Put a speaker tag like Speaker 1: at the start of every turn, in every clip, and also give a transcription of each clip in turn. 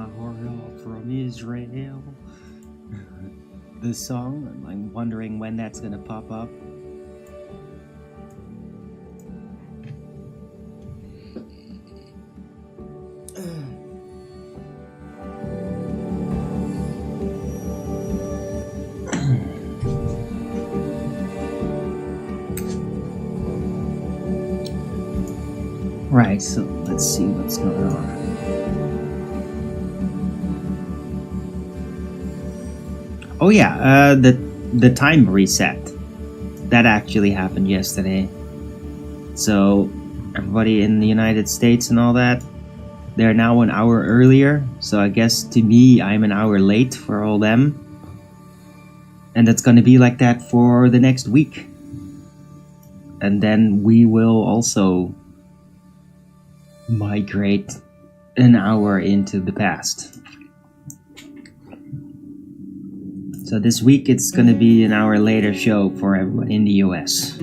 Speaker 1: Mahorah from Israel. The song, I'm wondering when that's gonna pop up. Right, so let's see what's going on. Oh yeah, the time reset. That actually happened yesterday. So everybody in the United States and all that, they're now an hour earlier. So I guess to me, I'm an hour late for all them. And it's gonna be like that for the next week. And then we will also migrate an hour into the past. So this week it's gonna be an hour later show for everyone in the US.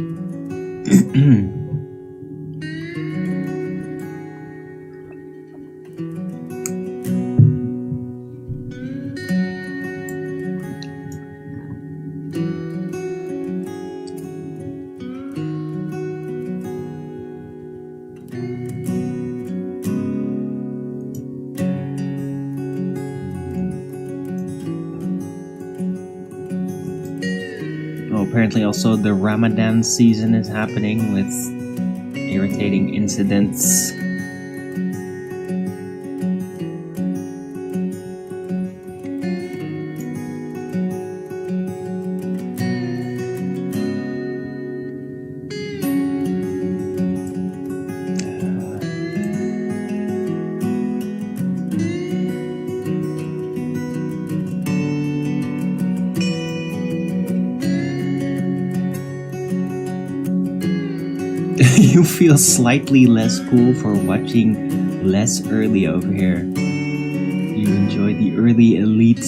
Speaker 1: Apparently also the Ramadan season is happening with irritating incidents. You feel slightly less cool for watching less early over here. You enjoy the early elite,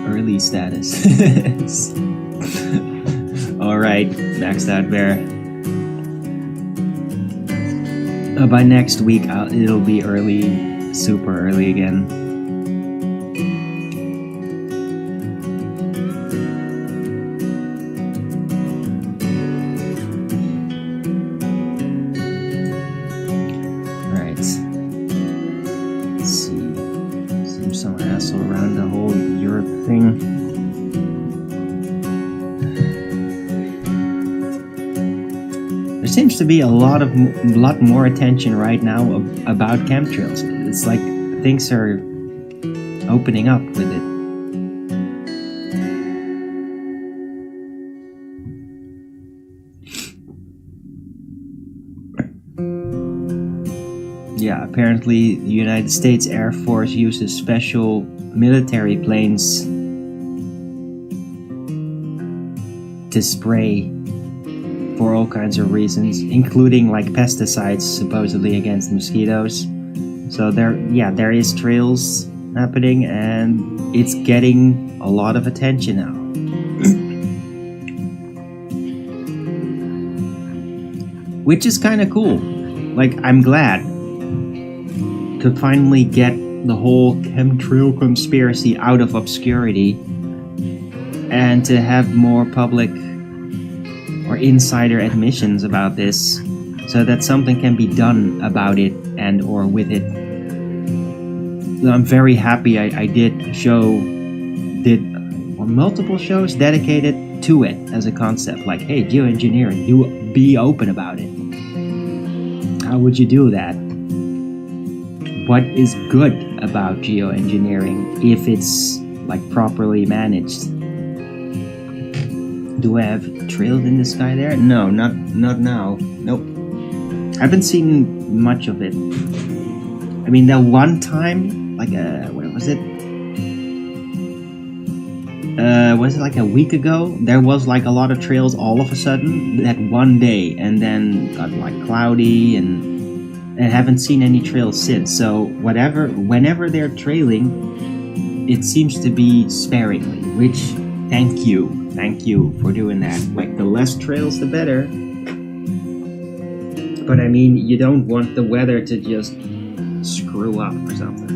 Speaker 1: early status. Alright, maxed out bear. By next week, it'll be early, super early again. To be a lot more attention right now about chemtrails. It's like things are opening up with it. Yeah, apparently the United States Air Force uses special military planes to spray for all kinds of reasons, including like pesticides supposedly against mosquitoes. So there is trails happening and it's getting a lot of attention now. Which is kind of cool. Like, I'm glad to finally get the whole chemtrail conspiracy out of obscurity and to have more public or insider admissions about this, so that something can be done about it and or with it. So I'm very happy I did multiple shows dedicated to it as a concept, like, hey, geoengineering, be open about it. How would you do that? What is good about geoengineering if it's like properly managed? Do I have trails in the sky there? No, not now. Nope. I haven't seen much of it. I mean, that one time, like where was it? Was it like a week ago? There was like a lot of trails all of a sudden that one day, and then got like cloudy, and I haven't seen any trails since. So whenever they're trailing, it seems to be sparingly, which thank you for doing that. Like, the less trails the better. But I mean, you don't want the weather to just screw up or something.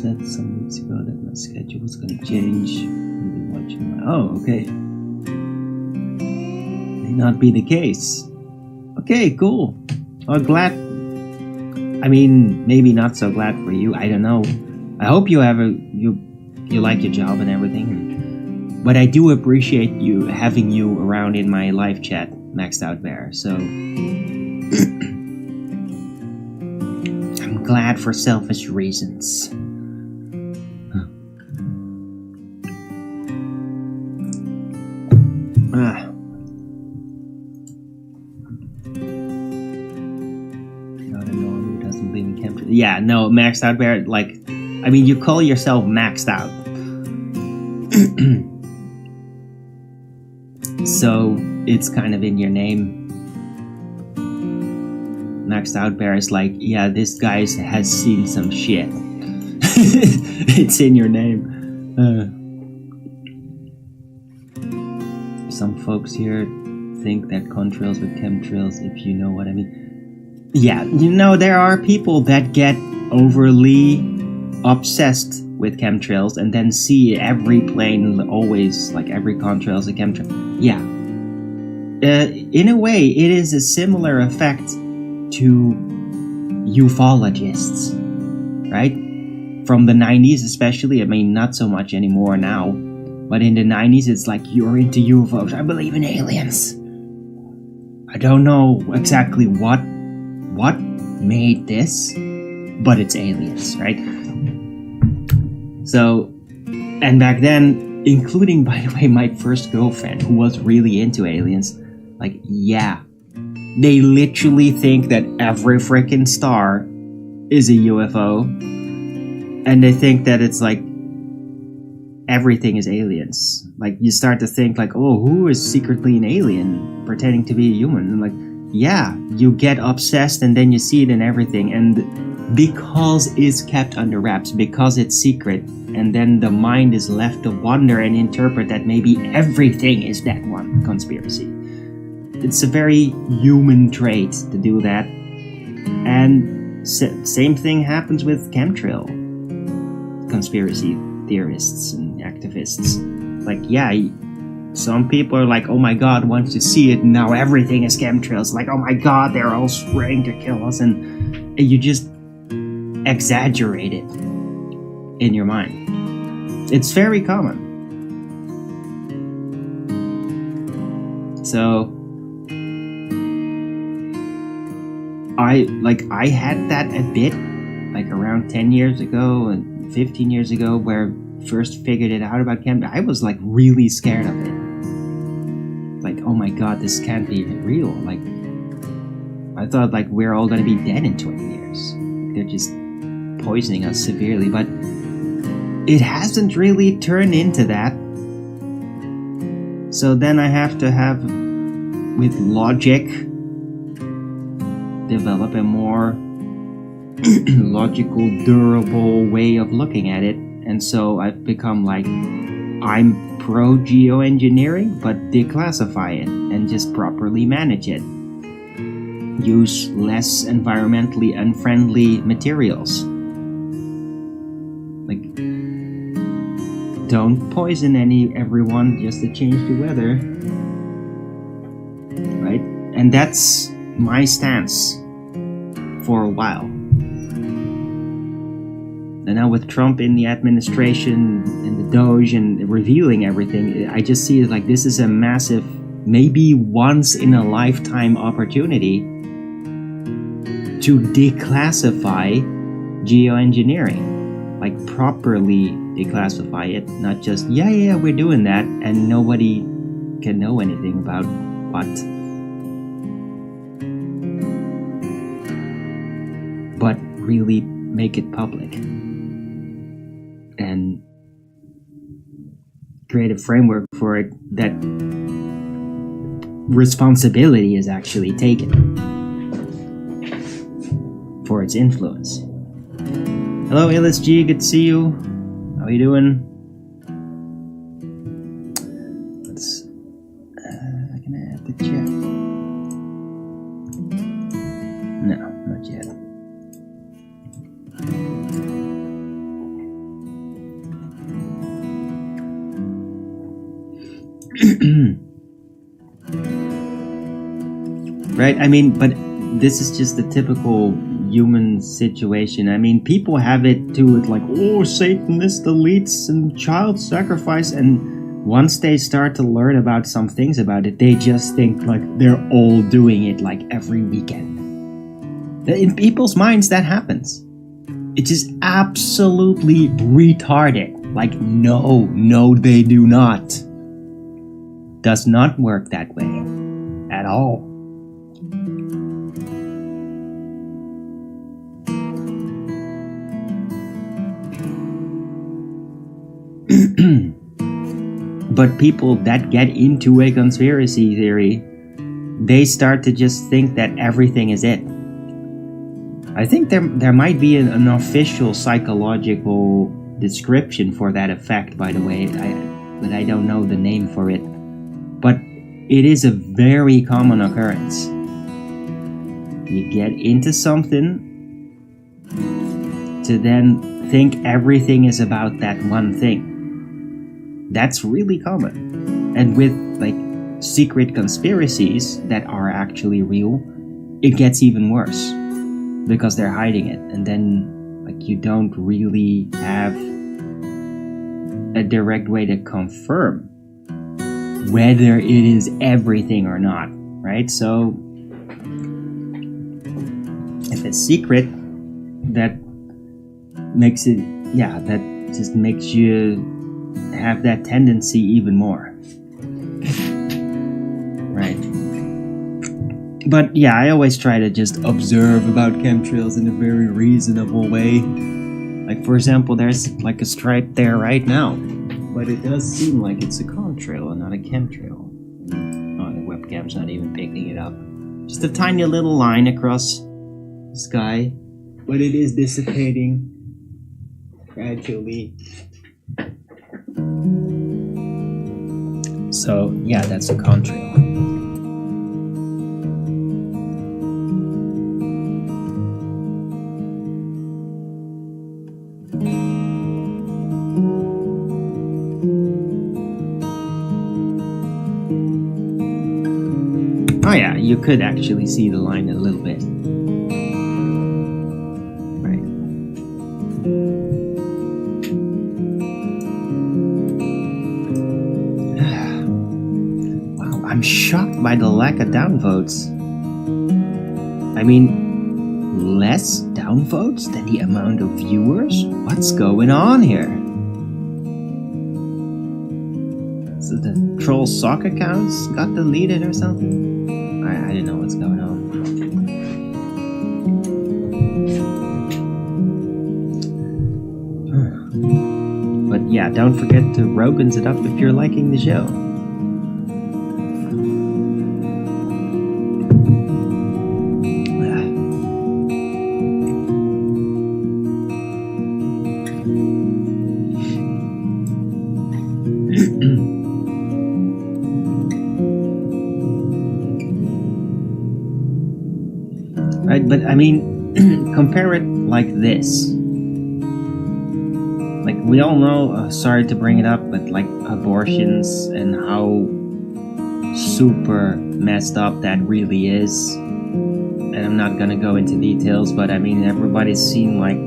Speaker 1: said some weeks ago that my schedule was going to change. Oh, okay. May not be the case. Okay, cool. Well, glad. I mean, maybe not so glad for you. I don't know. I hope you have you like your job and everything. But I do appreciate you having you around in my live chat, Maxed Out Bear. So I'm glad for selfish reasons. Yeah, no, maxed out bear, like, I mean, you call yourself maxed out. So, it's kind of in your name. Maxed out bear is like, yeah, this guy has seen some shit. It's in your name. Some folks here think that contrails with chemtrails, if you know what I mean. Yeah, you know, there are people that get overly obsessed with chemtrails and then see every plane always, like every contrail is a chemtrail. Yeah. In a way, it is a similar effect to ufologists, right? From the 90s especially, I mean, not so much anymore now, but in the 90s it's like, you're into UFOs, I believe in aliens. I don't know exactly what made this, but it's aliens, right? So, and back then, including, by the way, my first girlfriend, who was really into aliens, like, yeah, they literally think that every freaking star is a UFO, and they think that it's like, everything is aliens. Like, you start to think like, oh, who is secretly an alien pretending to be a human? And like, yeah, you get obsessed and then you see it in everything, and because it's kept under wraps, because it's secret, and then the mind is left to wonder and interpret that maybe everything is that one conspiracy. It's a very human trait to do that, and same thing happens with chemtrail conspiracy theorists and activists. Like, yeah, some people are like, oh my god, once you see it, now everything is chemtrails. Like, oh my god, they're all spraying to kill us. And you just exaggerate it in your mind. It's very common. So, I had that a bit, like around 10 years ago and 15 years ago, where I first figured it out about chemtrails. I was like really scared of it. Like, oh my god, this can't be real. Like, I thought like we're all gonna be dead in 20 years. They're just poisoning us severely, but it hasn't really turned into that. So then I have to have, with logic, develop a more logical, durable way of looking at it. And so I've become like, I'm pro geoengineering, but declassify it and just properly manage it. Use less environmentally unfriendly materials. Like, don't poison everyone just to change the weather. Right? And that's my stance for a while. And now with Trump in the administration and the Doge and revealing everything, I just see it like this is a massive, maybe once in a lifetime opportunity to declassify geoengineering. Like, properly declassify it, not just, yeah, we're doing that, and nobody can know anything about what. But really make it public. And create a framework for it that responsibility is actually taken for its influence. Hello LSG, good to see you. How are you doing? Let's I can add the chat. No, not yet. right? I mean, but this is just a typical human situation. I mean, people have it too. It's like, oh, Satanist elites and child sacrifice. And once they start to learn about some things about it, they just think like they're all doing it like every weekend. In people's minds, that happens. It is absolutely retarded. Like, no, they do not. Does not work that way at all. But people that get into a conspiracy theory, they start to just think that everything is it. I think there might be an official psychological description for that effect, by the way, but I don't know the name for it. But it is a very common occurrence. You get into something to then think everything is about that one thing. That's really common. And with like secret conspiracies that are actually real, it gets even worse because they're hiding it, and then like you don't really have a direct way to confirm whether it is everything or not, right? So if it's secret, that makes it, that just makes you have that tendency even more, right? But yeah, I always try to just observe about chemtrails in a very reasonable way. Like, for example, there's like a stripe there right now, but it does seem like it's a contrail and not a chemtrail. Oh, the webcam's not even picking it up. Just a tiny little line across the sky, but it is dissipating gradually. So yeah, that's a contrail. Oh yeah, you could actually see the line a little bit. Right. Wow, I'm shocked by the lack of downvotes. I mean, less downvotes than the amount of viewers? What's going on here? So the troll sock accounts got deleted or something? I didn't know what's going on. But yeah, don't forget to Rogan's it up if you're liking the show. Right, but I mean, compare it like this. Like, we all know, sorry to bring it up, but like abortions and how super messed up that really is. And I'm not gonna go into details, but I mean, everybody's seen like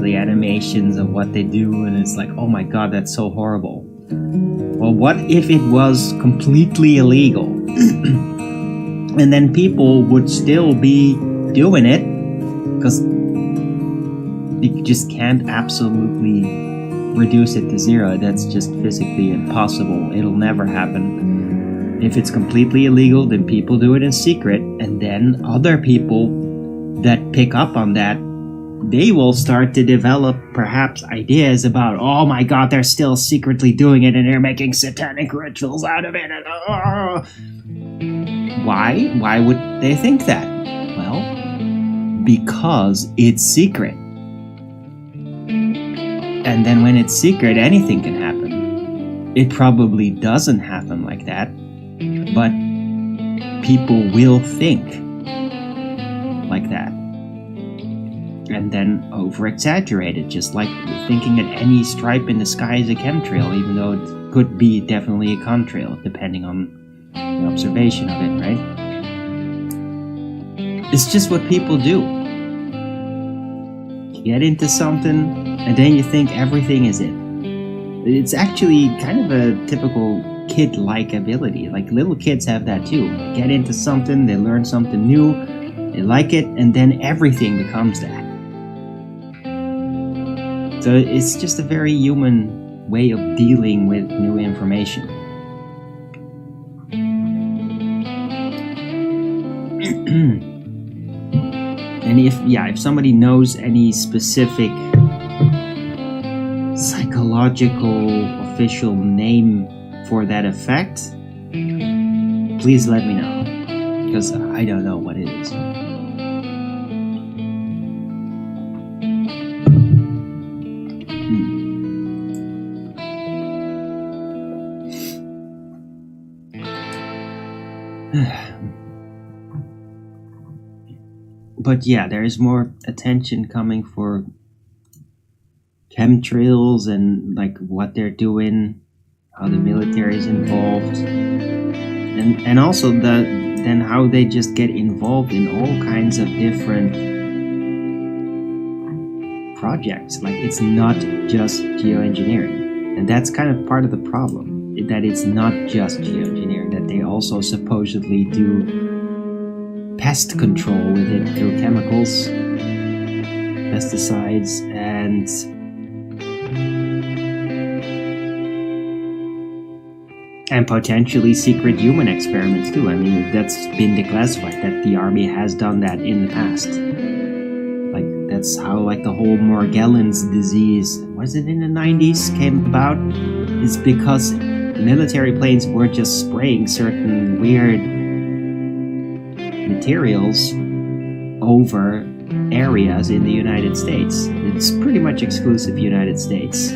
Speaker 1: the animations of what they do, and it's like, oh my god, that's so horrible. Well, what if it was completely illegal? And then people would still be doing it because you just can't absolutely reduce it to zero. That's just physically impossible. It'll never happen. If it's completely illegal, then people do it in secret, and then other people that pick up on that, they will start to develop perhaps ideas about, oh my god, they're still secretly doing it and they're making satanic rituals out of it. And, Why? Why would they think that? Well, because it's secret. And then when it's secret, anything can happen. It probably doesn't happen like that, but people will think like that. And then over-exaggerate it, just like thinking that any stripe in the sky is a chemtrail, even though it could be definitely a contrail, depending on the observation of it, right? it's just what people do. You get into something, and then you think everything is it. It's actually kind of a typical kid-like ability. Like little kids have that too. They get into something, they learn something new, they like it, and then everything becomes that. So it's just a very human way of dealing with new information. And if somebody knows any specific psychological official name for that effect, please let me know, because I don't know what it is. But yeah, there is more attention coming for chemtrails and like what they're doing, how the military is involved, and also then how they just get involved in all kinds of different projects. Like it's not just geoengineering, and that's kind of part of the problem, that it's not just geoengineering, that they also supposedly do pest control with it through chemicals, pesticides, and potentially secret human experiments too. I mean, that's been declassified that the army has done that in the past. Like that's how like the whole Morgellons disease, was it in the 90s, came about? It's because military planes were just spraying certain weird materials over areas in the United States. It's pretty much exclusive United States.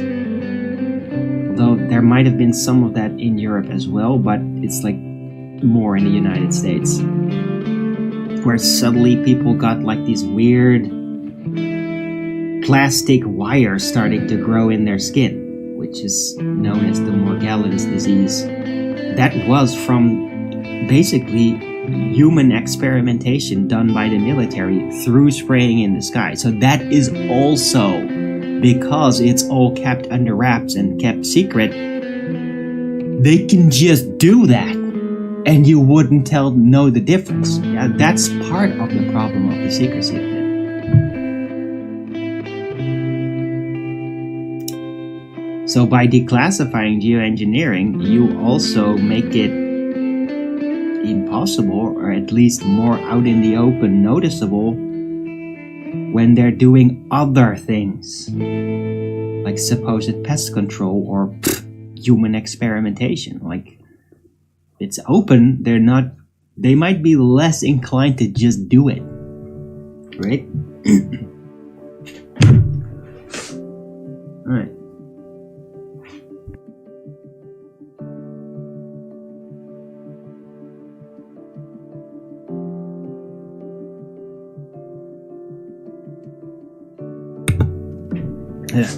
Speaker 1: Though there might have been some of that in Europe as well, but it's like more in the United States. Where suddenly people got like these weird plastic wires starting to grow in their skin, which is known as the Morgellons disease. That was from basically human experimentation done by the military through spraying in the sky. So that is also, because it's all kept under wraps and kept secret, they can just do that and you wouldn't know the difference. Yeah, that's part of the problem of the secrecy of it. So by declassifying geoengineering, you also make it impossible, or at least more out in the open noticeable, when they're doing other things like supposed pest control or human experimentation. Like it's open, they might be less inclined to just do it, right? All right. Yeah.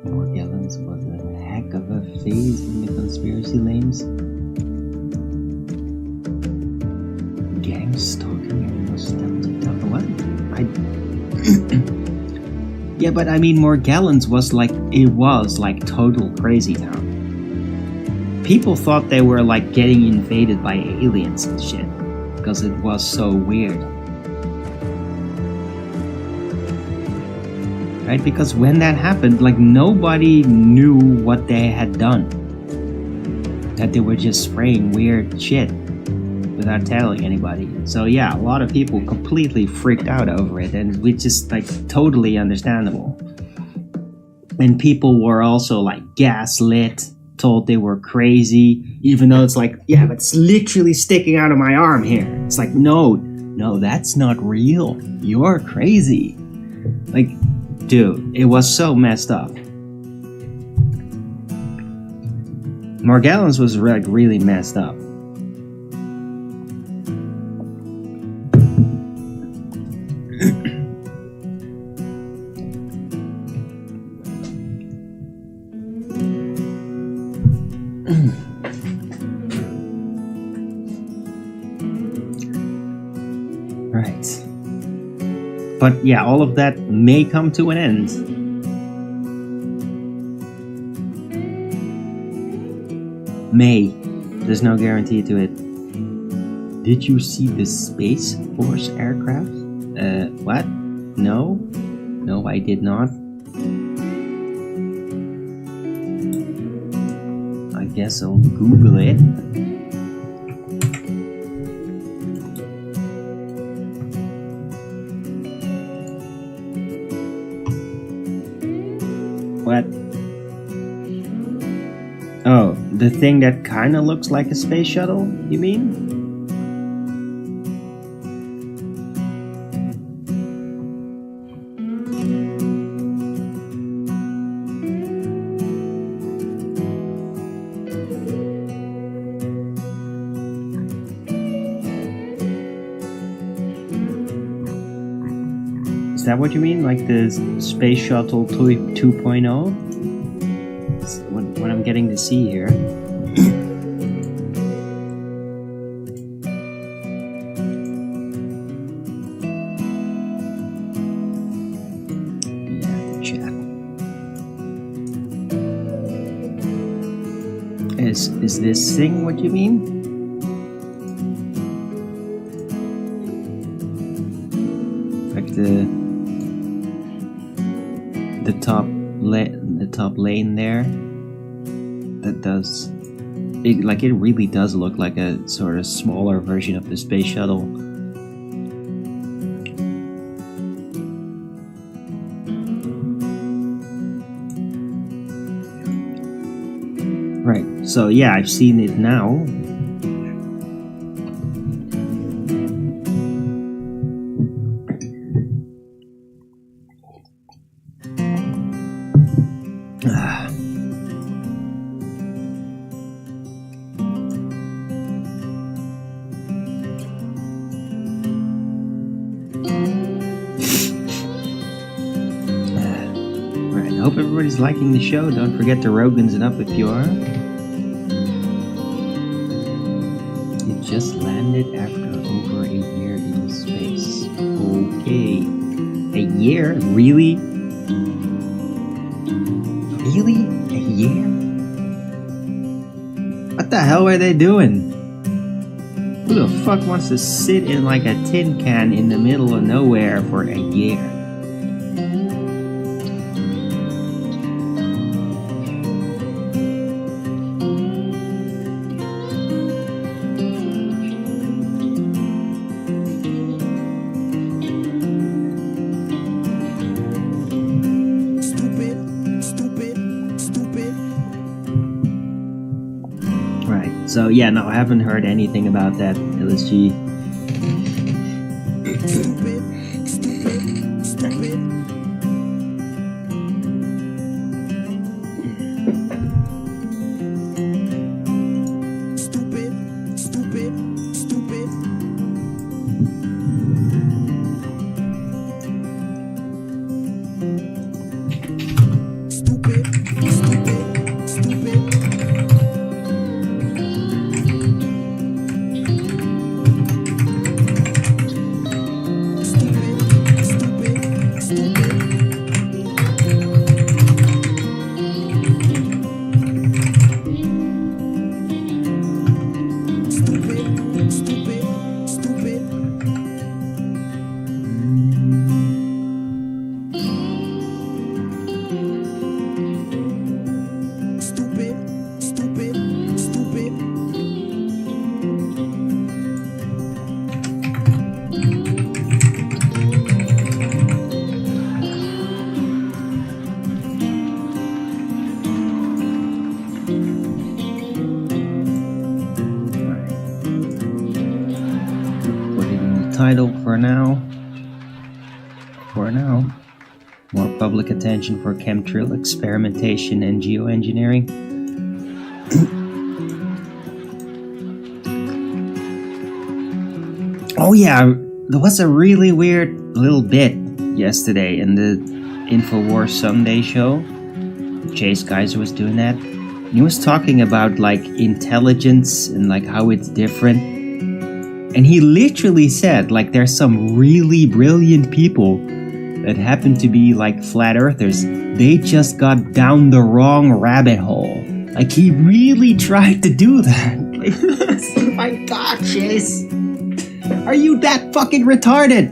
Speaker 1: Morgellons was a heck of a phase in the conspiracy lanes. Gang stalking and nostalgic stuff. What? Yeah, but I mean, Morgellons was like total crazy town. People thought they were like getting invaded by aliens and shit because it was so weird. Right? Because when that happened, like nobody knew what they had done. That they were just spraying weird shit without telling anybody. So yeah, a lot of people completely freaked out over it, and which is like totally understandable. And people were also like gaslit, told they were crazy, even though it's like, yeah, but it's literally sticking out of my arm here. It's like, no, No, that's not real. You're crazy. Like, dude, it was so messed up. Morgellons was like really messed up. Right. But yeah, all of that may come to an end. May. There's no guarantee to it. Did you see the Space Force aircraft? What? No? No, I did not. I guess I'll Google it. What? Oh, the thing that kinda looks like a space shuttle, you mean? Is that what you mean? Like the Space Shuttle 2.0? That's what I'm getting to see here. Yeah, chat. Is this thing what you mean? Like the top lane there, that does it, like it really does look like a sort of smaller version of the space shuttle. Right, so yeah, I've seen it now. Hope everybody's liking the show. Don't forget to Rogan's it up if you are. It just landed after over a year in space. Okay. A year? Really? Really? A year? What the hell are they doing? Who the fuck wants to sit in like a tin can in the middle of nowhere for a year? So yeah, no, I haven't heard anything about that, LSG. title for now. For now. More public attention for chemtrail experimentation and geoengineering. Oh yeah, there was a really weird little bit yesterday in the InfoWars Sunday show. Chase Geyser was doing that. He was talking about like intelligence and like how it's different. And he literally said like there's some really brilliant people that happen to be like flat earthers. They just got down the wrong rabbit hole. Like he really tried to do that. Oh my god, Chase. Are you that fucking retarded?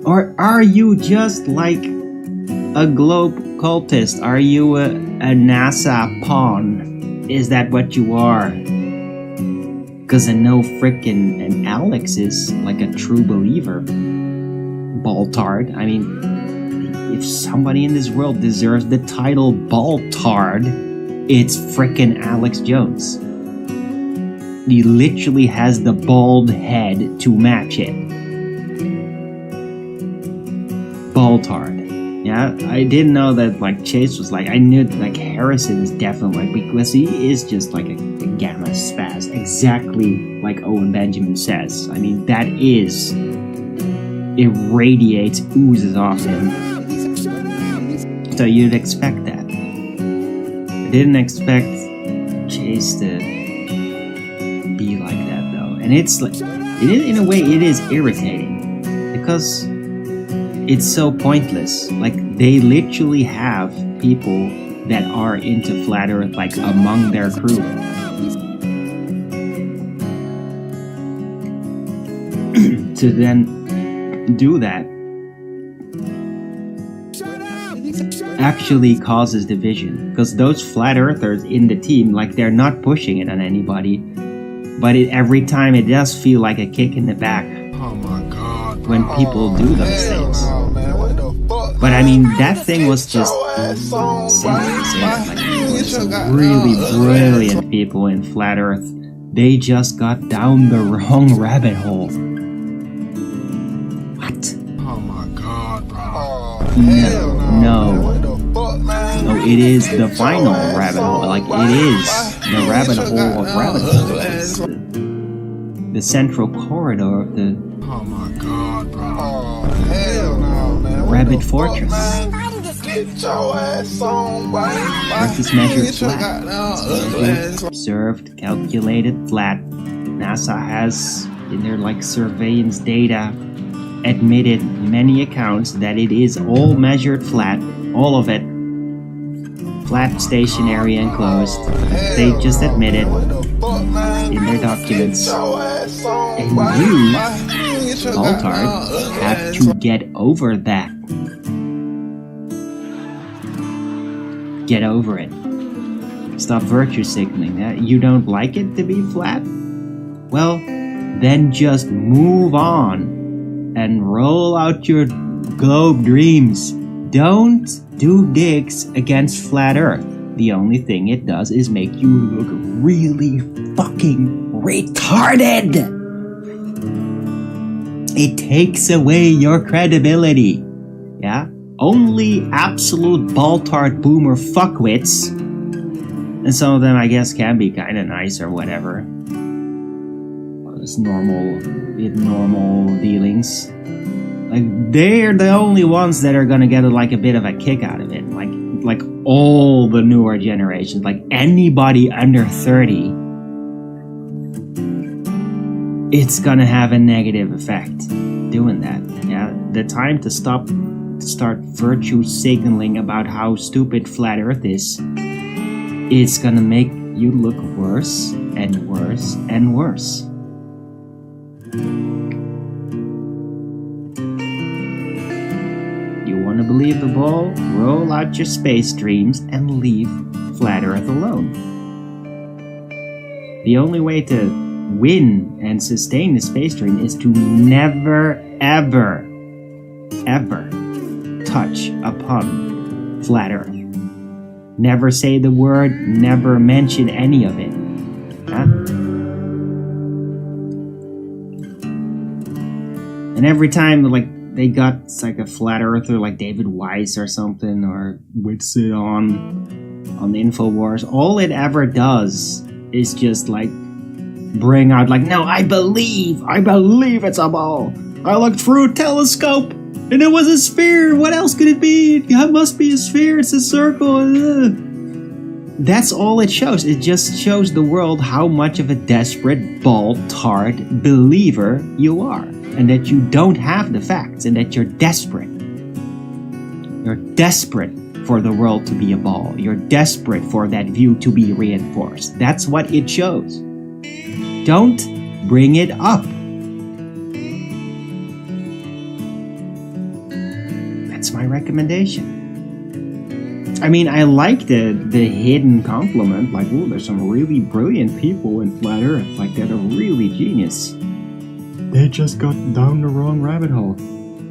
Speaker 1: Or are you just like a globe cultist? Are you a NASA pawn? Is that what you are? Because I know frickin' and Alex is like a true believer. Baltard. I mean, if somebody in this world deserves the title Baltard, it's frickin' Alex Jones. He literally has the bald head to match it. Baltard. Yeah, I didn't know that like Chase was like, I knew like Harrison is definitely like, because he is just like a gamma spaz, exactly like Owen Benjamin says. I mean, that is, it radiates, oozes off him. So you'd expect that. I didn't expect Chase to be like that though. And it's like, in a way it is irritating because it's so pointless. Like they literally have people that are into flat earth like among their crew. To then do that actually causes division because those flat earthers in the team, like they're not pushing it on anybody, but every time it does feel like a kick in the back.
Speaker 2: Oh my god,
Speaker 1: when people do those things. But I mean, that thing was just really brilliant people in flat earth. They just got down the wrong rabbit hole. What?
Speaker 2: oh my god, bro.
Speaker 1: No, it is the final rabbit hole. Like, it is the rabbit hole of rabbit holes. The central corridor of the
Speaker 2: Oh my god, bro.
Speaker 1: rabbit fortress. Earth is measured flat. Observed, calculated flat. NASA has, in their like surveillance data, admitted many accounts that it is all measured flat, all of it. Flat, stationary, and closed. They just admit it in their documents. And you, Baltard, have to get over that. Get over it. Stop virtue signaling. You don't like it to be flat? Well, then just move on and roll out your globe dreams. Don't do digs against flat earth. The only thing it does is make you look really fucking retarded. It takes away your credibility. Yeah? Only absolute baltard boomer fuckwits, and some of them I guess can be kinda nice or whatever. It's normal dealings. Like, they're the only ones that are gonna get like a bit of a kick out of it. Like all the newer generations, like anybody under 30, it's gonna have a negative effect doing that. Yeah, the time to start virtue signaling about how stupid flat earth is, it's gonna make you look worse and worse and worse. You wanna believe the ball? Roll out your space dreams and leave flat earth alone. The only way to win and sustain the space dream is to never, ever, ever touch upon flat earth. Never say the word, never mention any of it. Huh? And every time, like, they got like a flat earther like David Weiss or something, or Witsit on the InfoWars, all it ever does is just like bring out like, no, I believe it's a ball. I looked through a telescope and it was a sphere. What else could it be? It must be a sphere. It's a circle. That's all it shows. It just shows the world how much of a desperate, bald-tard believer you are. And that you don't have the facts. And that you're desperate. You're desperate for the world to be a ball. You're desperate for that view to be reinforced. That's what it shows. Don't bring it up. That's my recommendation. I mean, I like the hidden compliment, like, oh, there's some really brilliant people in Flat Earth, like they're really genius. They just got down the wrong rabbit hole.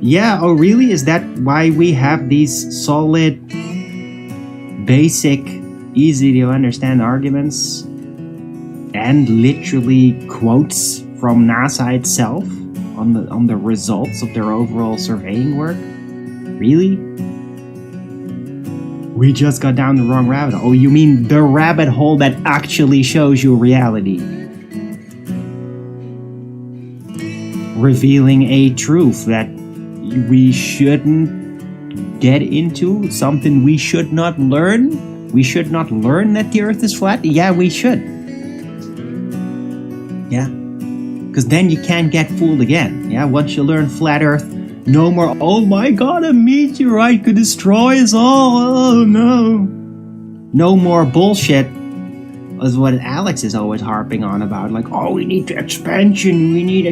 Speaker 1: Yeah, oh really? Is that why we have these solid, basic, easy to understand arguments and literally quotes from NASA itself on the results of their overall surveying work? Really? We just got down the wrong rabbit hole. Oh, you mean the rabbit hole that actually shows you reality? Revealing a truth that we shouldn't get into, something we should not learn? We should not learn that the Earth is flat? Yeah, we should. Yeah. Because then you can't get fooled again. Yeah, once you learn flat Earth, no more, oh my god, a meteorite could destroy us all, oh no. No more bullshit is what Alex is always harping on about. Like, oh, we need expansion, we need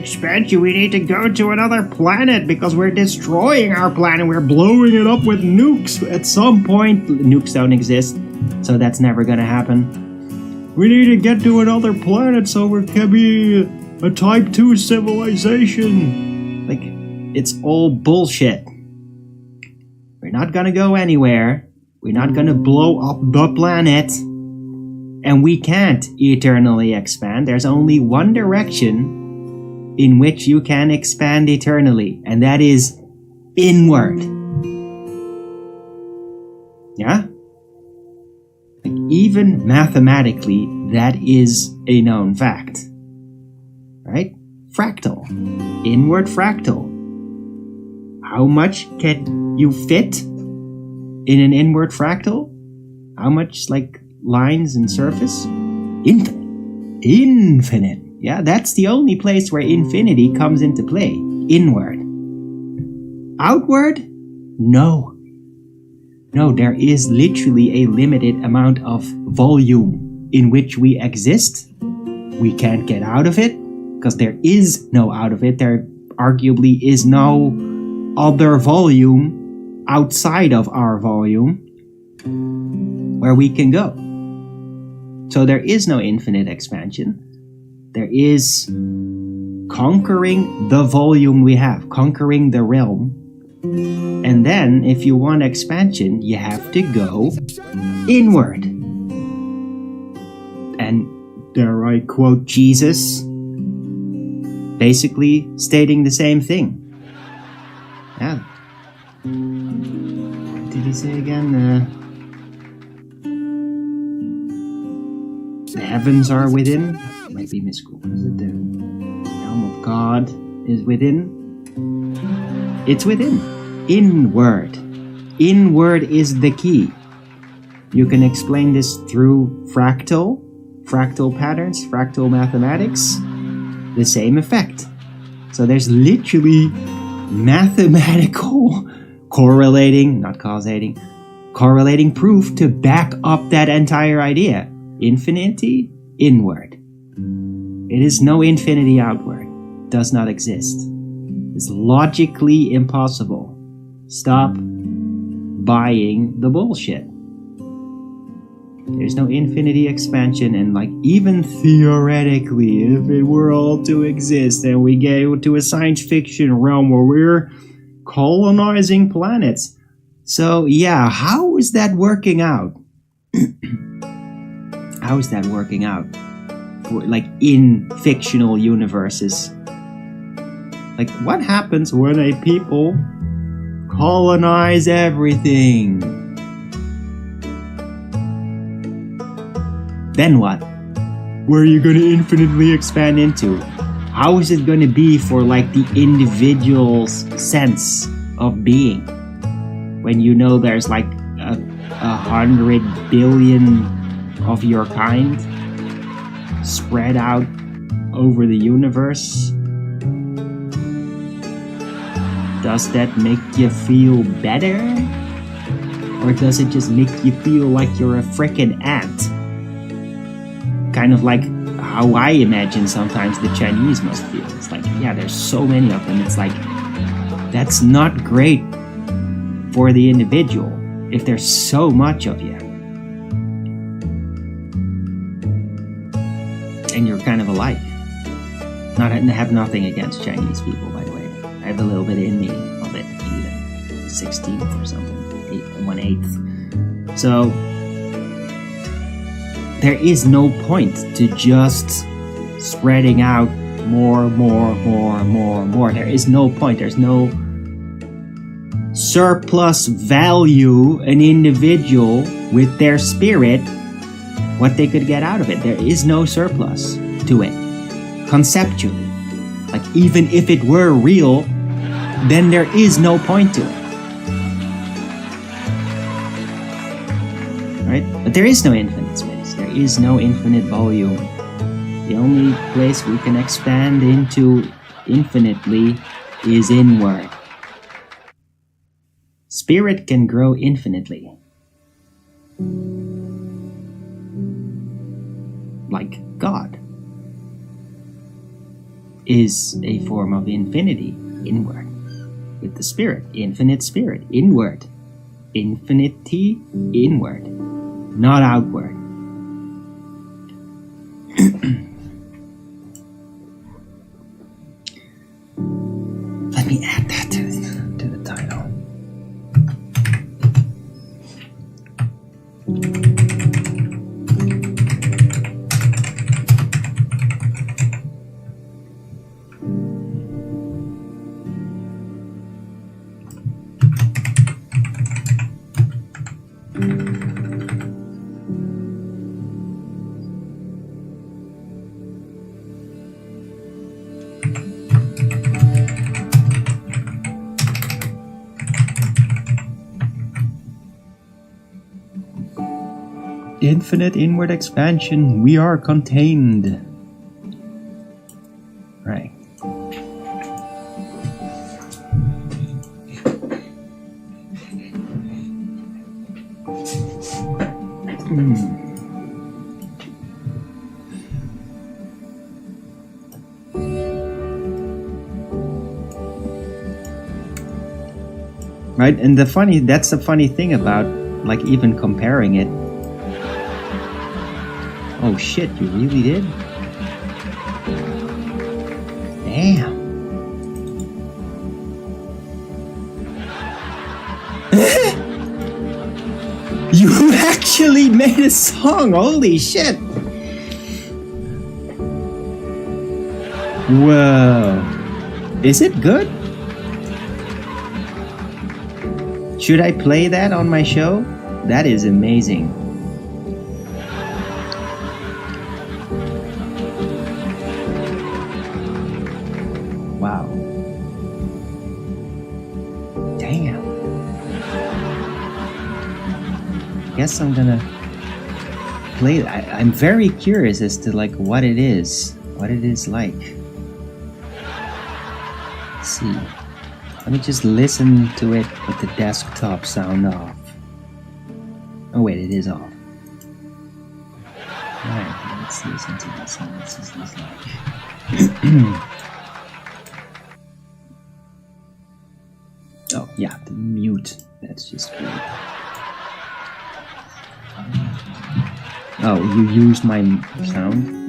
Speaker 1: to go to another planet because we're destroying our planet, we're blowing it up with nukes at some point. Nukes don't exist, so that's never gonna happen. We need to get to another planet so we can be a type 2 civilization. Like, it's all bullshit. We're not gonna go anywhere. We're not gonna blow up the planet. And we can't eternally expand. There's only one direction in which you can expand eternally, and that is inward. Yeah? Like, even mathematically, that is a known fact. Right? Fractal. Inward fractal. How much can you fit in an inward fractal? How much, like, lines and surface? Infinite. Yeah, that's the only place where infinity comes into play. Inward. Outward? No. No, there is literally a limited amount of volume in which we exist. We can't get out of it, because there is no out of it. There arguably is no other volume outside of our volume where we can go. So there is no infinite expansion. There is conquering the volume we have, conquering the realm. And then, if you want expansion, you have to go inward. And there I quote Jesus, basically stating the same thing. Yeah. What did he say again? The heavens are within. Might be misquoted. Is it the realm of God is within? It's within. Inward. Inward is the key. You can explain this through fractal patterns, fractal mathematics. The same effect. So there's literally mathematical correlating proof to back up that entire idea. Infinity, inward. It is no infinity outward. It does not exist. It's logically impossible. Stop buying the bullshit. There's no infinity expansion, and like even theoretically, if it were all to exist and we go to a science fiction realm where we're colonizing planets. So yeah, how is that working out? How is that working out? For, like, in fictional universes? Like, what happens when a people colonize everything? Then what? Where are you gonna infinitely expand into? How is it gonna be for like the individual's sense of being? When you know there's like 100 billion of your kind spread out over the universe? Does that make you feel better? Or does it just make you feel like you're a frickin' ant? Kind of like how I imagine sometimes the Chinese must feel. It's like, yeah, there's so many of them. It's like, that's not great for the individual if there's so much of you. And you're kind of alike. I have nothing against Chinese people, by the way. I have a little bit in me of it, even 16th or something, 1/8. So there is no point to just spreading out more. There is no point. There's no surplus value an individual with their spirit, what they could get out of it. There is no surplus to it, conceptually. Like, even if it were real, then there is no point to it. Right? But there is no infinite space. There is no infinite volume. The only place we can expand into infinitely is inward. Spirit can grow infinitely. Like God is a form of infinity, inward. With the spirit, infinite spirit, inward. Infinity, inward, not outward. Let me add that to the title. Infinite inward expansion, we are contained. Right. Right, and that's the funny thing about, like, even comparing it. Oh shit, you really did? Damn. You actually made a song, holy shit! Whoa. Is it good? Should I play that on my show? That is amazing. Wow. Damn. Guess I'm gonna play that. I'm very curious as to like what it is like. Let's see. Let me just listen to it with the desktop sound off. Oh wait, it is off. Alright, let's listen to this one. What's this like? Oh yeah, the mute. That's just great. Oh, you used my sound?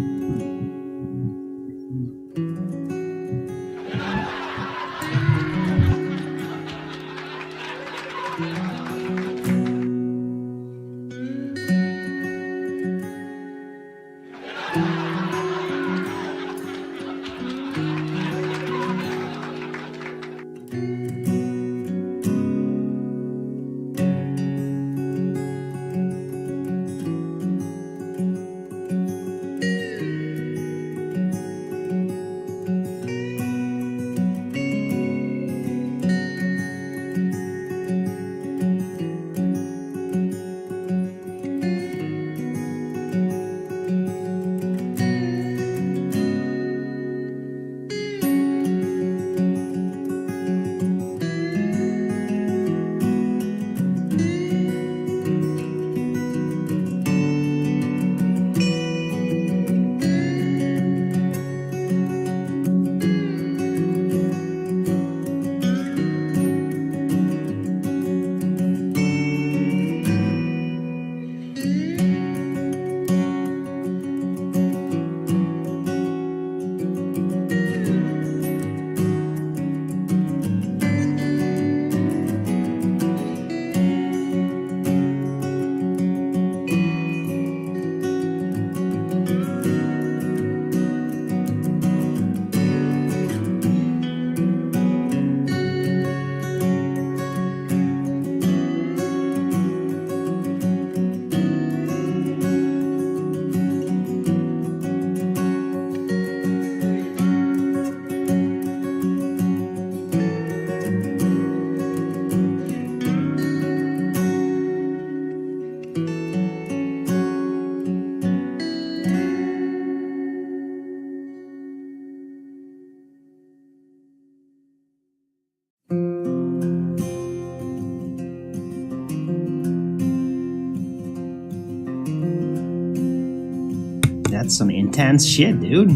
Speaker 1: some intense shit, dude.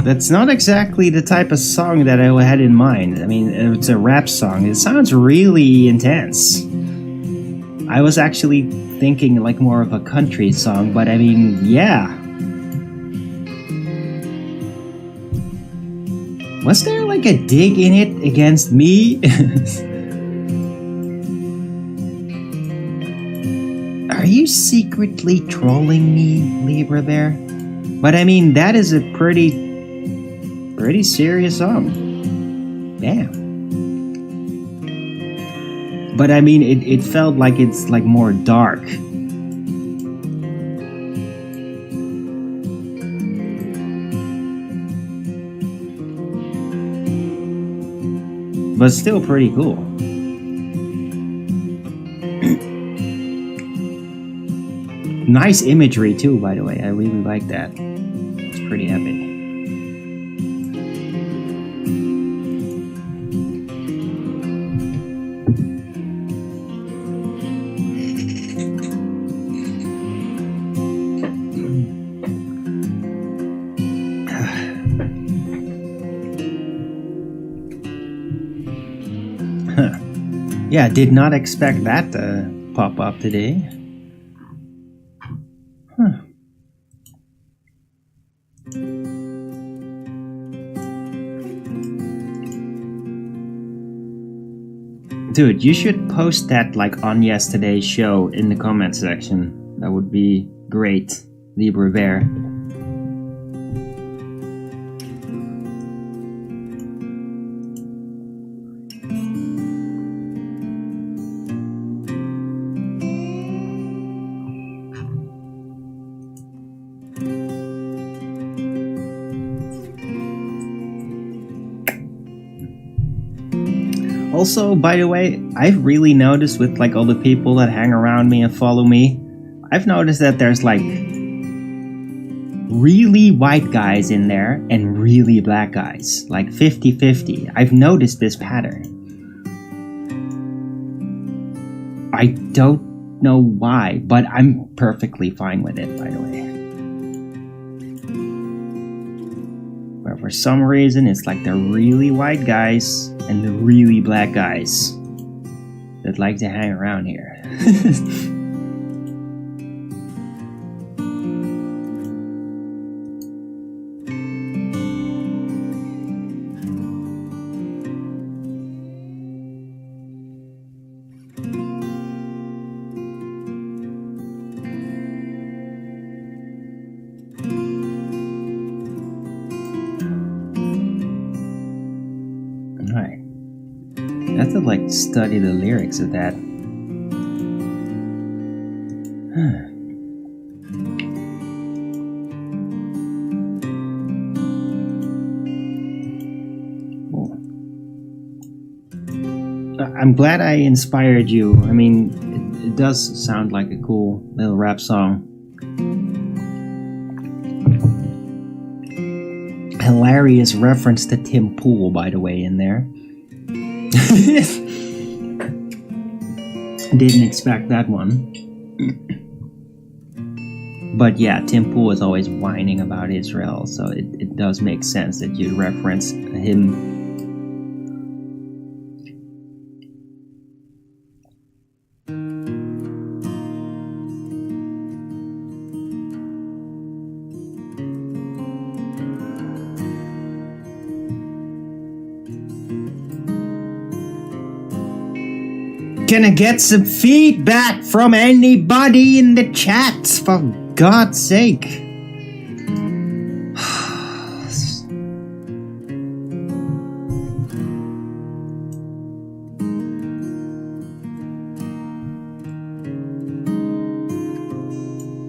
Speaker 1: That's not exactly the type of song that I had in mind. I mean, it's a rap song. It sounds really intense. I was actually thinking like more of a country song, but I mean, yeah. Was there like a dig in it against me? Are you secretly trolling me, Libra there? But I mean, that is a pretty serious song. Damn. But I mean, it felt like it's like more dark. But still pretty cool. Nice imagery too, by the way. I really like that. It's pretty epic. Yeah, did not expect that to pop up today. Huh. Dude, you should post that like on yesterday's show in the comment section. That would be great, Libra Bear. Also, by the way, I've really noticed with like all the people that hang around me and follow me, I've noticed that there's like really white guys in there and really black guys, like 50-50. I've noticed this pattern. I don't know why, but I'm perfectly fine with it, by the way. But for some reason, it's like the really white guys and the really black guys that like to hang around here. I have to like study the lyrics of that. Cool. I'm glad I inspired you. I mean, it does sound like a cool little rap song. Hilarious reference to Tim Pool, by the way, in there. Didn't expect that one. But yeah, Tim Pool is always whining about Israel, so it does make sense that you reference him. Can I get some feedback from anybody in the chat, for God's sake?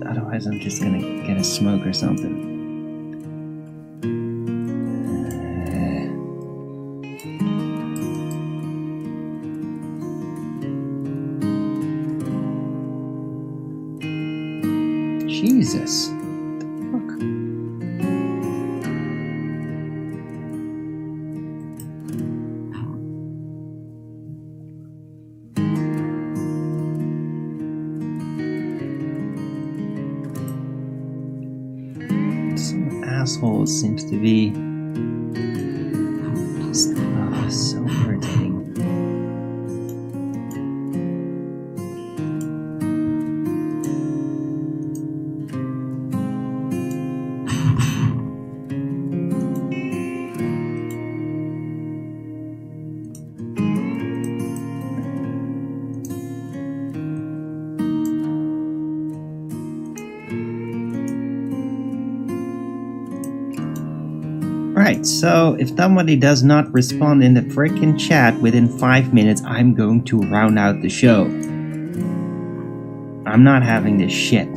Speaker 1: Otherwise I'm just gonna get a smoke or something. Jesus. What the fuck? Some asshole seems to be just so irritating. Right, so if somebody does not respond in the frickin' chat within 5 minutes, I'm going to round out the show. I'm not having this shit.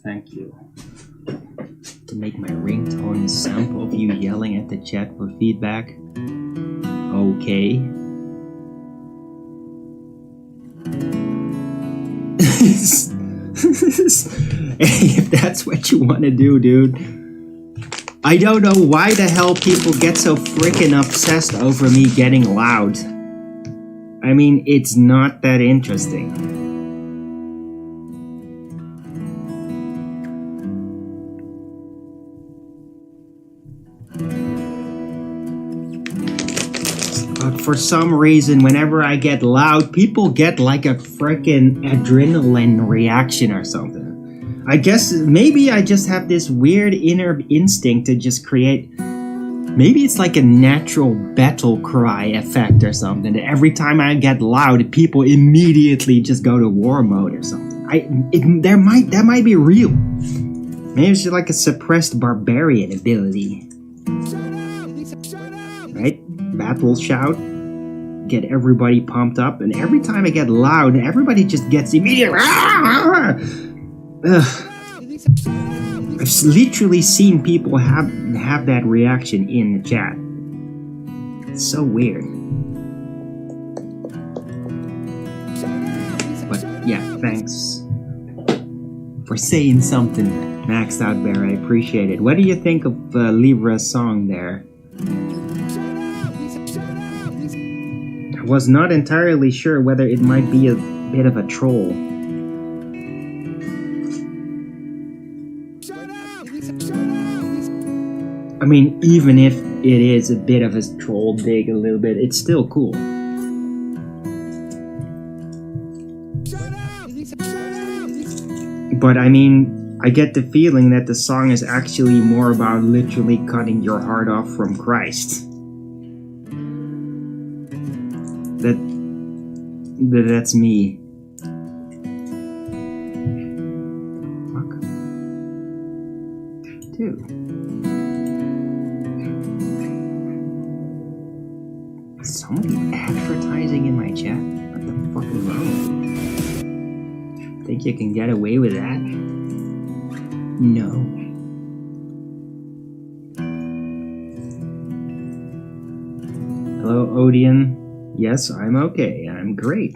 Speaker 1: Thank you. To make my ringtone sample of you yelling at the chat for feedback. Okay. If that's what you want to do, dude. I don't know why the hell people get so freaking obsessed over me getting loud. I mean, it's not that interesting. But for some reason, whenever I get loud, people get like a freaking adrenaline reaction or something. I guess maybe I just have this weird inner instinct to just create... Maybe it's like a natural battle cry effect or something. That every time I get loud, people immediately just go to war mode or something. That might be real. Maybe it's just like a suppressed barbarian ability. Right? Battle shout, get everybody pumped up, and every time I get loud, everybody just gets immediate. I've literally seen people have that reaction in the chat. It's so weird. But yeah, thanks for saying something, Maxed Out Bear. I appreciate it. What do you think of Libra's song there? I was not entirely sure whether it might be a bit of a troll. I mean, even if it is a bit of a troll dig a little bit, it's still cool. But I mean, I get the feeling that the song is actually more about literally cutting your heart off from Christ. That's me. Fuck. Dude. Is somebody advertising in my chat? What the fuck is wrong with you? Think you can get away with that? No. Hello, Odeon. Yes, I'm okay. I'm great.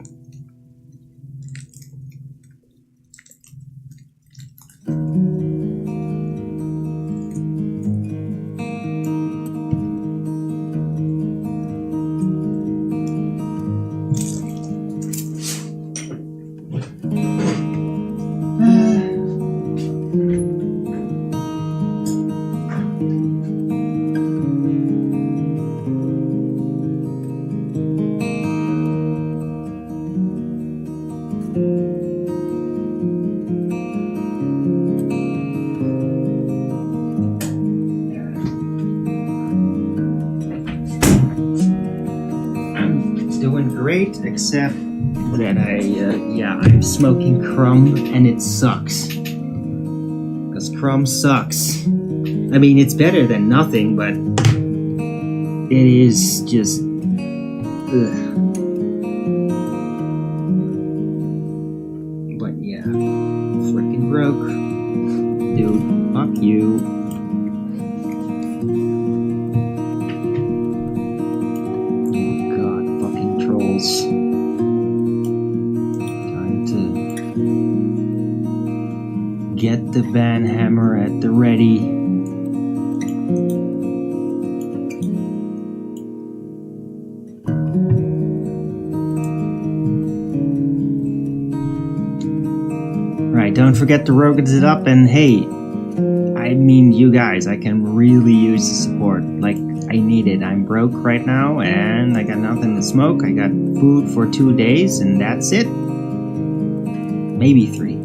Speaker 1: doing great, except that I'm smoking crumb and it sucks. Because crumb sucks. I mean, it's better than nothing, but it is just... ugh. But yeah, freaking broke. Dude, fuck you. Time to get the ban hammer at the ready. Right, don't forget to Rogans it up, and hey, I mean you guys, I can really use the support. Like, I need it. I'm broke right now and I got nothing to smoke. I got food for 2 days and that's it. Maybe 3.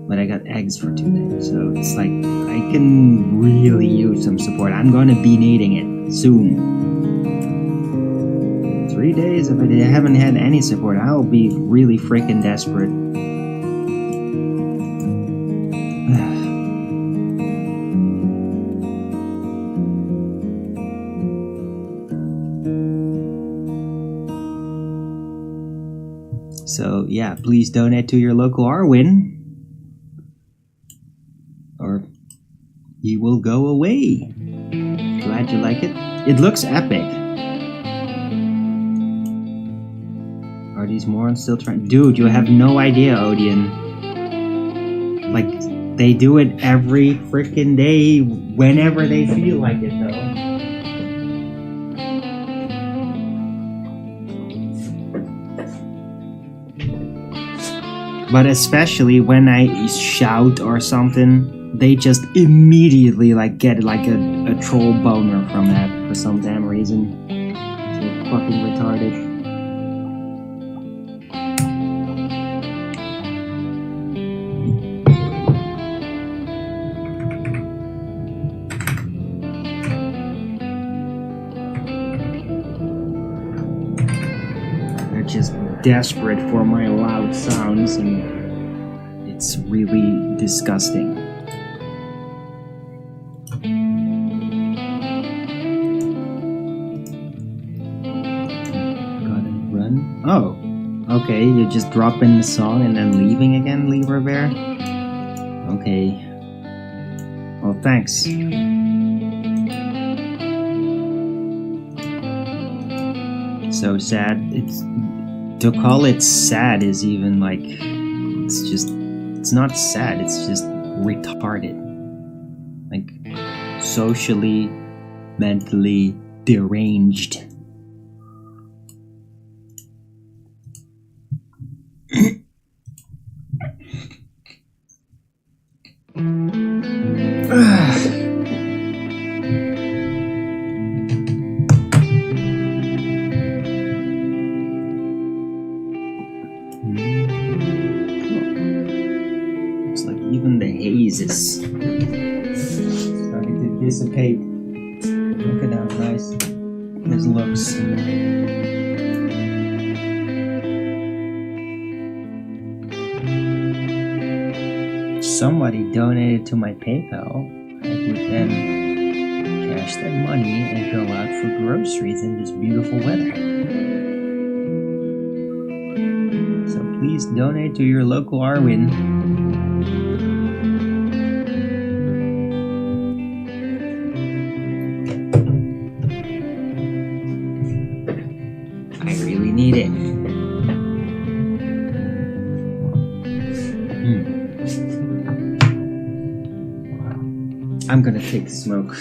Speaker 1: But I got eggs for 2 days. So it's like I can really use some support. I'm gonna be needing it soon. 3 days, if I haven't had any support, I'll be really freaking desperate. So yeah, please donate to your local Arwin, or he will go away. Glad you like it. It looks epic. Are these morons still trying? Dude, you have no idea, Odeon. Like, they do it every freaking day, whenever they feel like it, though. But especially when I shout or something, they just immediately like get like a troll boner from that for some damn reason. So fucking retarded. They're just desperate for my loud sounds, and it's really disgusting. Gotta run. Oh, okay, you're just dropping the song and then leaving again, Libra Bear? Okay. Well, thanks. So sad. To call it sad is even like, it's not sad, it's just retarded. Like, socially, mentally deranged. Is starting to dissipate. Look at how nice this looks. Somebody donated to my PayPal. I would then cash that money and go out for groceries in this beautiful weather. So please donate to your local Arwin. Need it. I'm gonna take a smoke.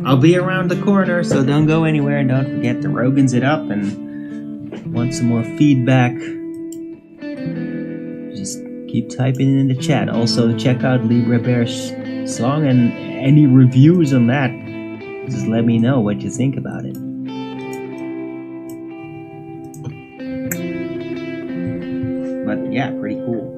Speaker 1: I'll be around the corner, so don't go anywhere, and don't forget to Rogans it up, and want some more feedback, just keep typing in the chat. Also check out Libra Bear's song, and any reviews on that, just let me know what you think about it. But yeah, pretty cool.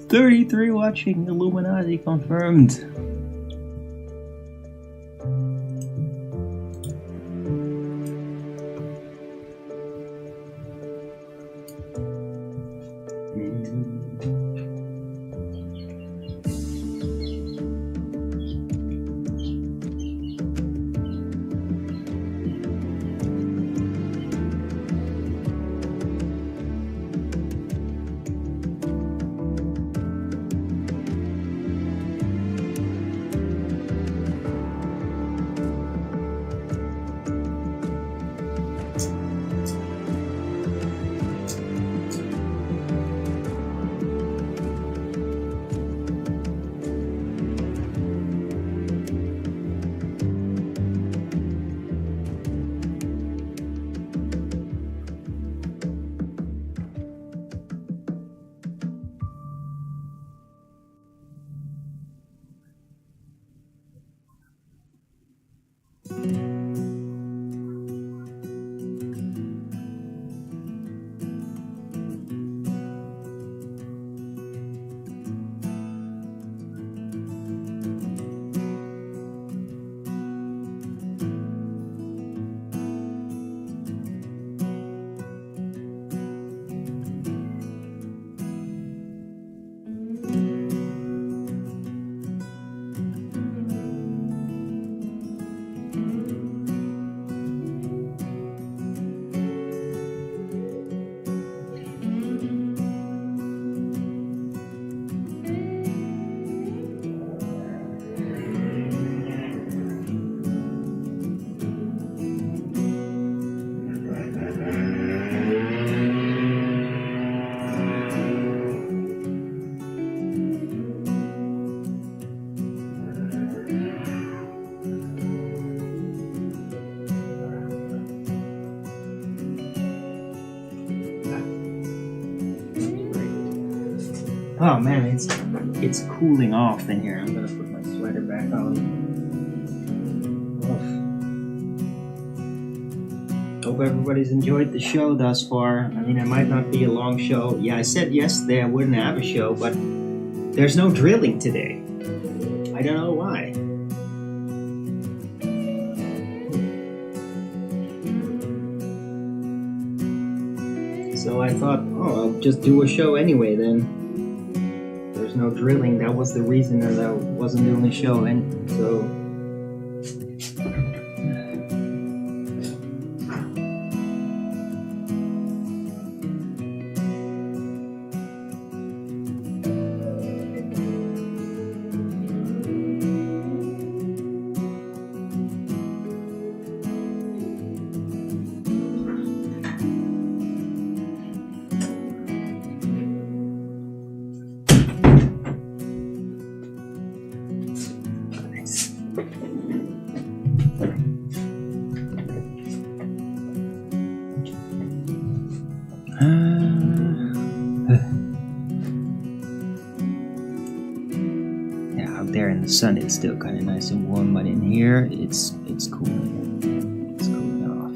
Speaker 1: $33 watching, Illuminati confirmed. Oh man, it's cooling off in here. I'm gonna put my sweater back on. Oof. Hope everybody's enjoyed the show thus far. I mean, it might not be a long show. Yeah, I said yesterday I wouldn't have a show, but there's no drilling today. I don't know why. So I thought, oh, I'll just do a show anyway then. No drilling. That was the reason that I wasn't doing a show, and so the sun is still kind of nice and warm, but in here it's cooling. It's cooling off.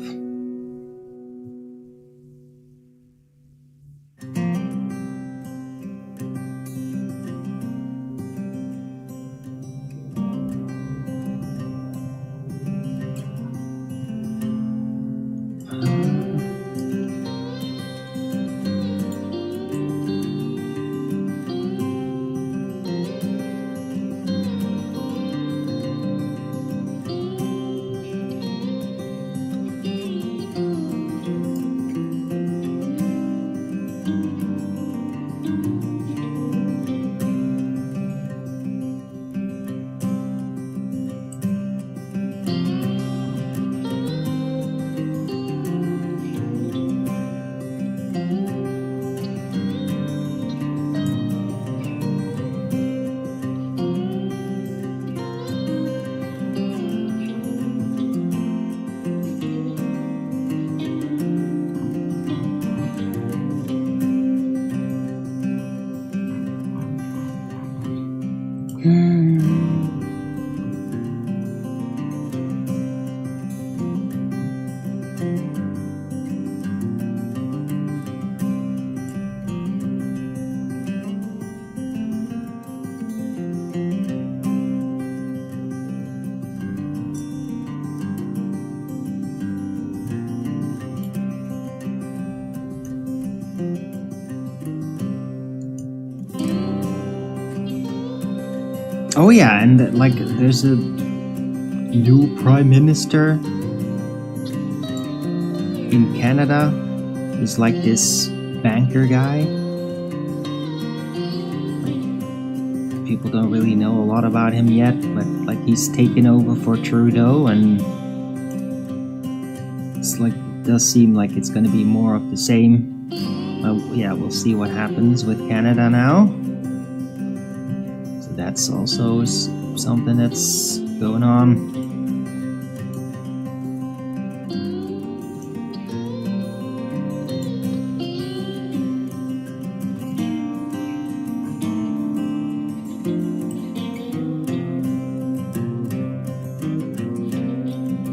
Speaker 1: Oh yeah, and like there's a new prime minister in Canada. He's like this banker guy. People don't really know a lot about him yet, but like he's taken over for Trudeau, and it's like it does seem like it's going to be more of the same. Yeah, we'll see what happens with Canada now. So that's also something that's going on.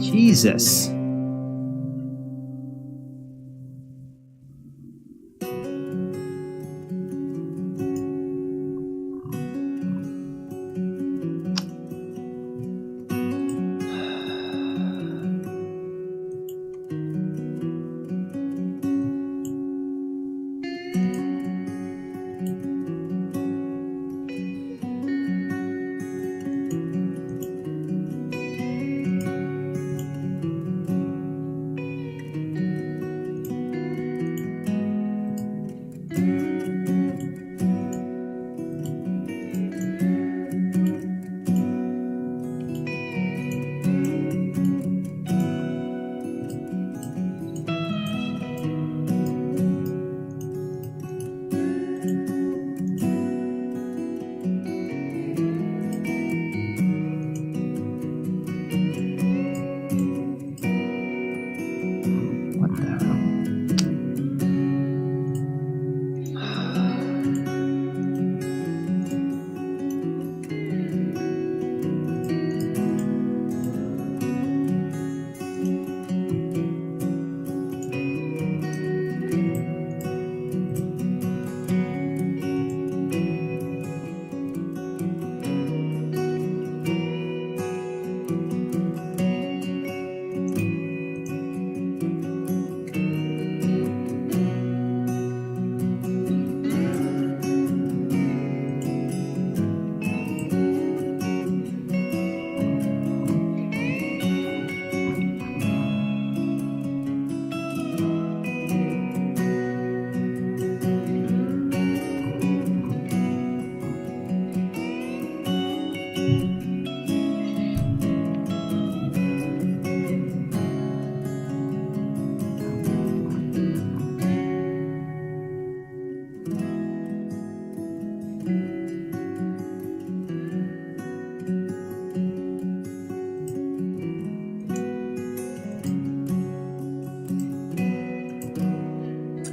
Speaker 1: Jesus.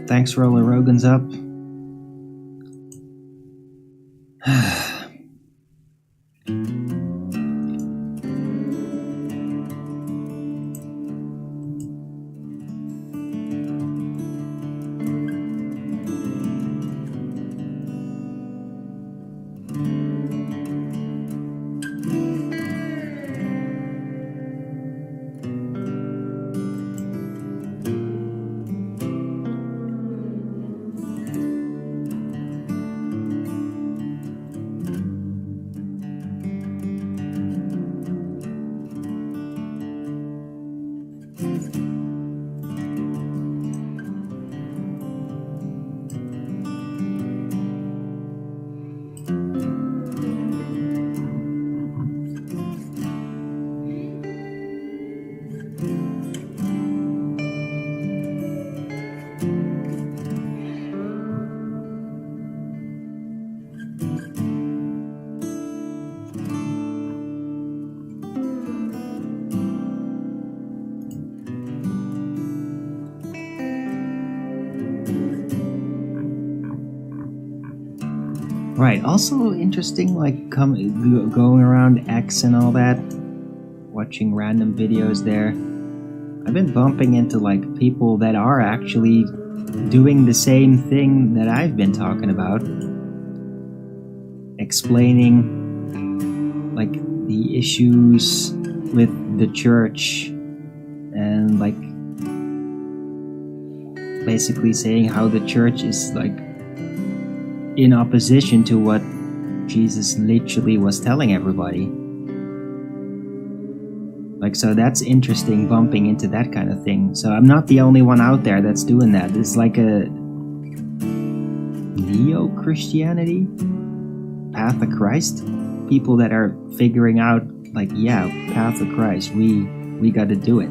Speaker 1: Thanks, Roller Rogan's up. Right, also interesting, like going around X and all that, watching random videos there. I've been bumping into like people that are actually doing the same thing that I've been talking about, explaining like the issues with the church and like basically saying how the church is like in opposition to what Jesus literally was telling everybody. Like, so that's interesting, bumping into that kind of thing. So I'm not the only one out there that's doing that. It's like a neo-Christianity, path of Christ. People that are figuring out, like, yeah, path of Christ, we got to do it.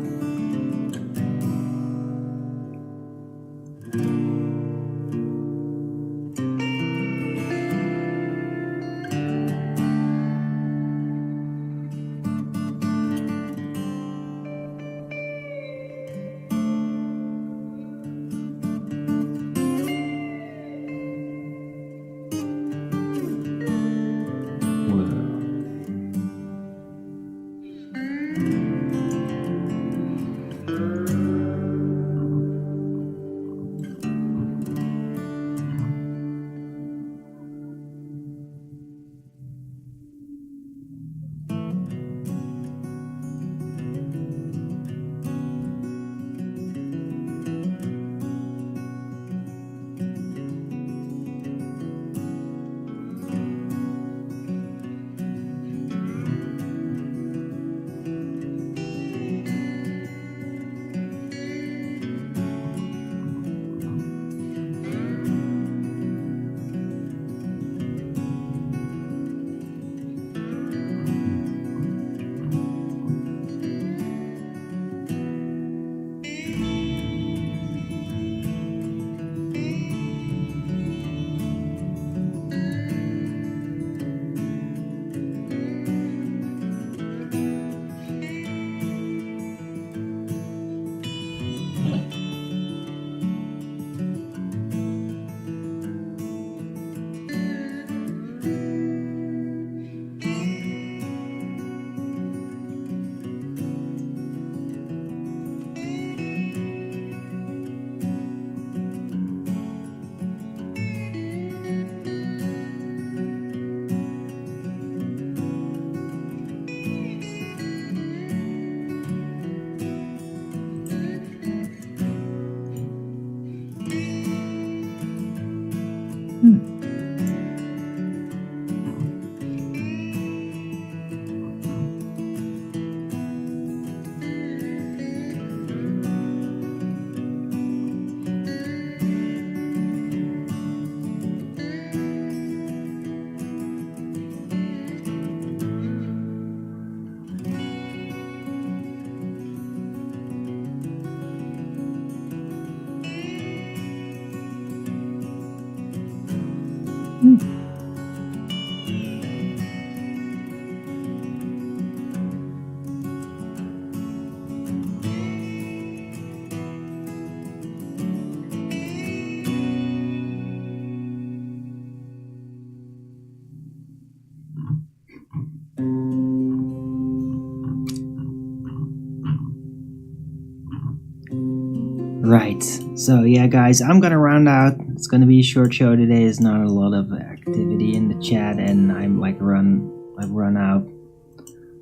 Speaker 1: Right, so yeah guys, I'm gonna round out. It's gonna be a short show today. There's not a lot of activity in the chat and I've run out.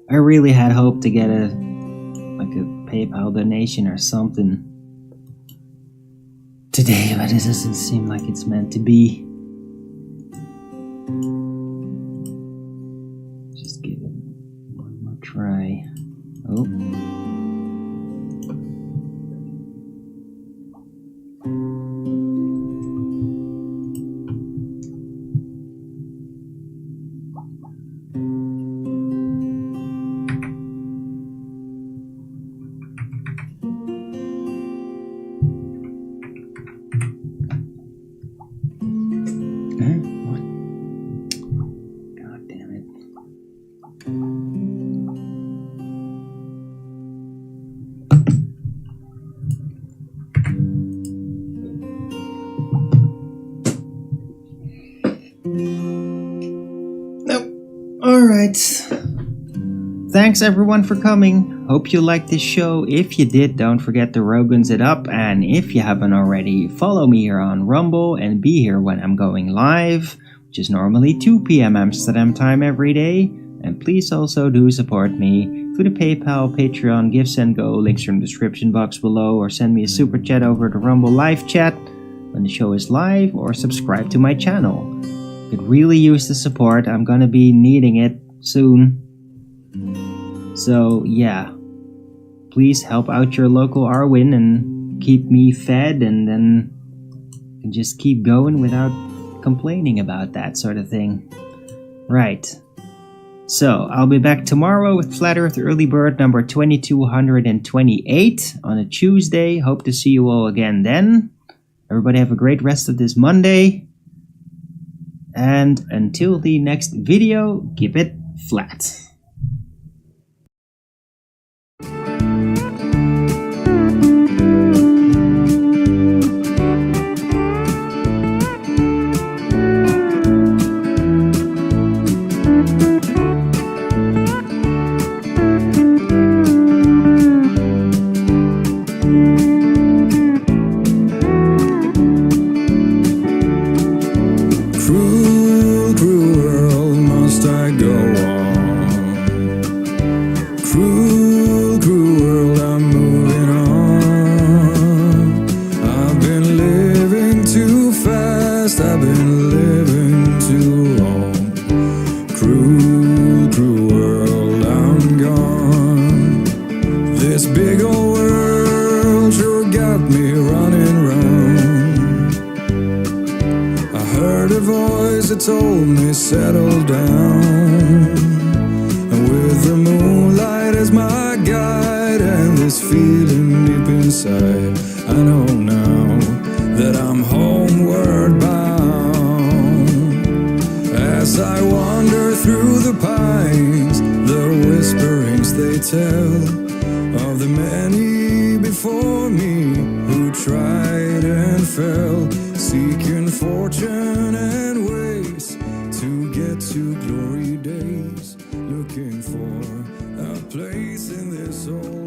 Speaker 1: I really had hoped to get a PayPal donation or something today, but it doesn't seem like it's meant to be. Just give it one more try. Oh. Alright. Thanks everyone for coming. Hope you liked this show. If you did, don't forget to Rogan's it up. And if you haven't already, follow me here on Rumble and be here when I'm going live, which is normally 2 p.m. Amsterdam time every day. And please also do support me through the PayPal, Patreon, Give, Send, Go. Links are in the description box below. Or send me a super chat over to Rumble live chat when the show is live. Or subscribe to my channel. Could really use the support. I'm gonna be needing it soon. So yeah, please help out your local Arwin and keep me fed, and then just keep going without complaining about that sort of thing. Right. So I'll be back tomorrow with Flat Earth Early Bird number 2228 on a Tuesday. Hope to see you all again then. Everybody have a great rest of this Monday. And until the next video, keep it flat.
Speaker 3: Told me settle down, and with the moonlight as my guide and this feeling deep inside, I know now that I'm homeward bound. As I wander through the pines, the whisperings they tell of the many before me who tried and fell, seeking fortune and ways to get to glory days, looking for a place in this old